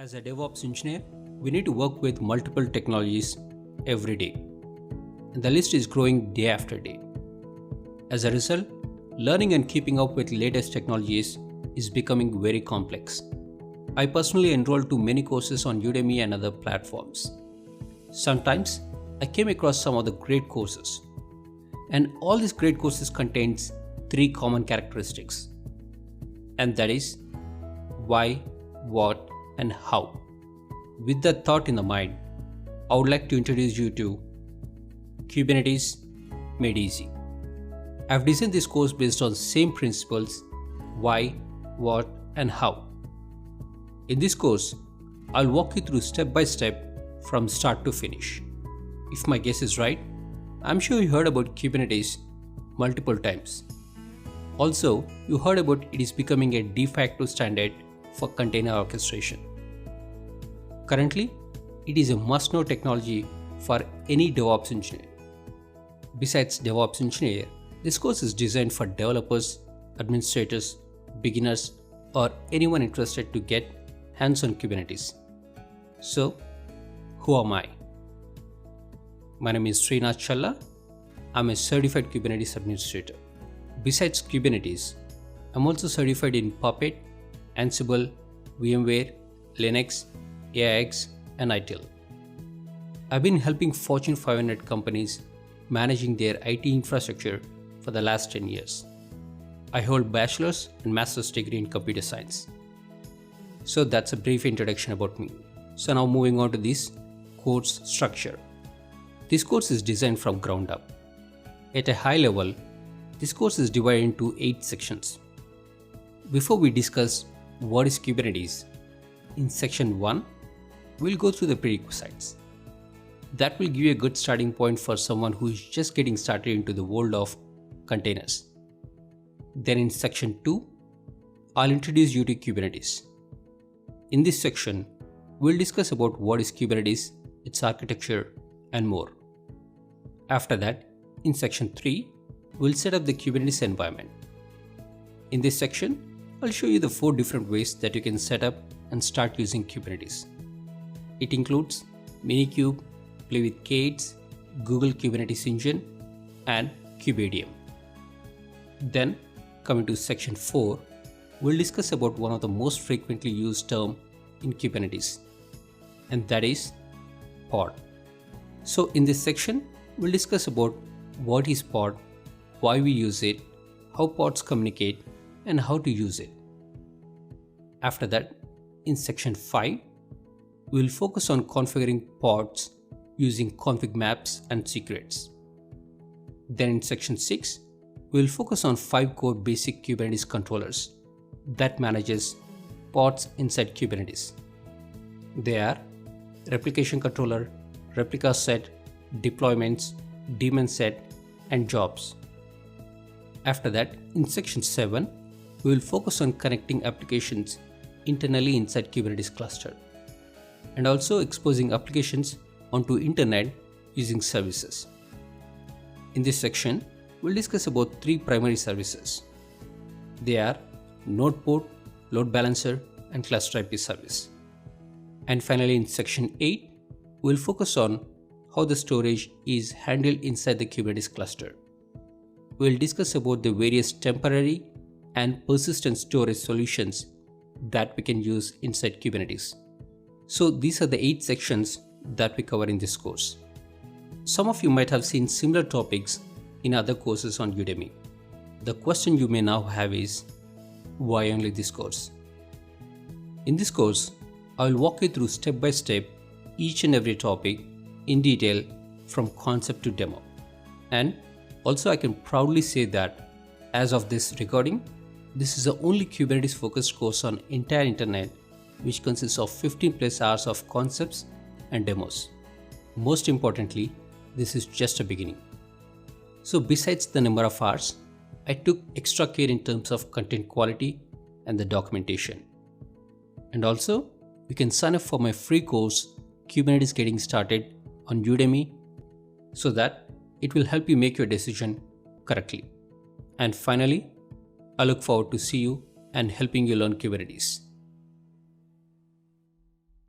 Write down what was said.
As a DevOps engineer, we need to work with multiple technologies every day, and the list is growing day after day. As a result, learning and keeping up with latest technologies is becoming very complex. I personally enrolled to many courses on Udemy and other platforms. Sometimes I came across some of the great courses, and all these great courses contains three common characteristics, and that is why, what, and how. With that thought in the mind, I would like to introduce you to Kubernetes Made Easy. I've designed this course based on same principles: why, what, and how. In this course, I'll walk you through step by step from start to finish. If my guess is right, I'm sure you heard about Kubernetes multiple times. Also, you heard about it is becoming a de facto standard for container orchestration. Currently, it is a must-know technology for any DevOps engineer. Besides DevOps engineer, this course is designed for developers, administrators, beginners, or anyone interested to get hands on Kubernetes. So, who am I? My name is Srinath Challa. I'm a certified Kubernetes administrator. Besides Kubernetes, I'm also certified in Puppet, Ansible, VMware, Linux, AIX, and ITIL. I've been helping Fortune 500 companies managing their IT infrastructure for the last 10 years. I hold bachelor's and master's degree in computer science. So that's a brief introduction about me. So now moving on to this course structure. This course is designed from ground up. At a high level, this course is divided into 8 sections. Before we discuss what is Kubernetes, in section 1, we'll go through the prerequisites. That will give you a good starting point for someone who is just getting started into the world of containers. Then in section 2, I'll introduce you to Kubernetes. In this section, we'll discuss about what is Kubernetes, its architecture, and more. After that, in section 3, we'll set up the Kubernetes environment. In this section, I'll show you the 4 different ways that you can set up and start using Kubernetes. It includes Minikube, Play with K8s, Google Kubernetes Engine, and KubeADM. Then, coming to section 4, we'll discuss about one of the most frequently used terms in Kubernetes, and that is pod. So in this section, we'll discuss about what is pod, why we use it, how pods communicate, and how to use it. After that, in section 5, we will focus on configuring pods using config maps and secrets. Then in section 6, we will focus on 5 core basic Kubernetes controllers that manages pods inside Kubernetes. They are replication controller, replica set, deployments, daemon set, and jobs. After that, in section 7, we will focus on connecting applications internally inside Kubernetes cluster, and also exposing applications onto internet using services. In this section, we'll discuss about 3 primary services. They are node port, load balancer, and cluster IP service. And finally, in section 8, we'll focus on how the storage is handled inside the Kubernetes cluster. We'll discuss about the various temporary and persistent storage solutions that we can use inside Kubernetes. So these are the 8 sections that we cover in this course. Some of you might have seen similar topics in other courses on Udemy. The question you may now have is, why only this course? In this course, I will walk you through step by step each and every topic in detail from concept to demo. And also I can proudly say that as of this recording, this is the only Kubernetes focused course on entire internet which consists of 15 plus hours of concepts and demos. Most importantly, this is just a beginning. So besides the number of hours, I took extra care in terms of content quality and the documentation. And also, you can sign up for my free course, Kubernetes Getting Started, on Udemy, so that it will help you make your decision correctly. And finally, I look forward to see you and helping you learn Kubernetes.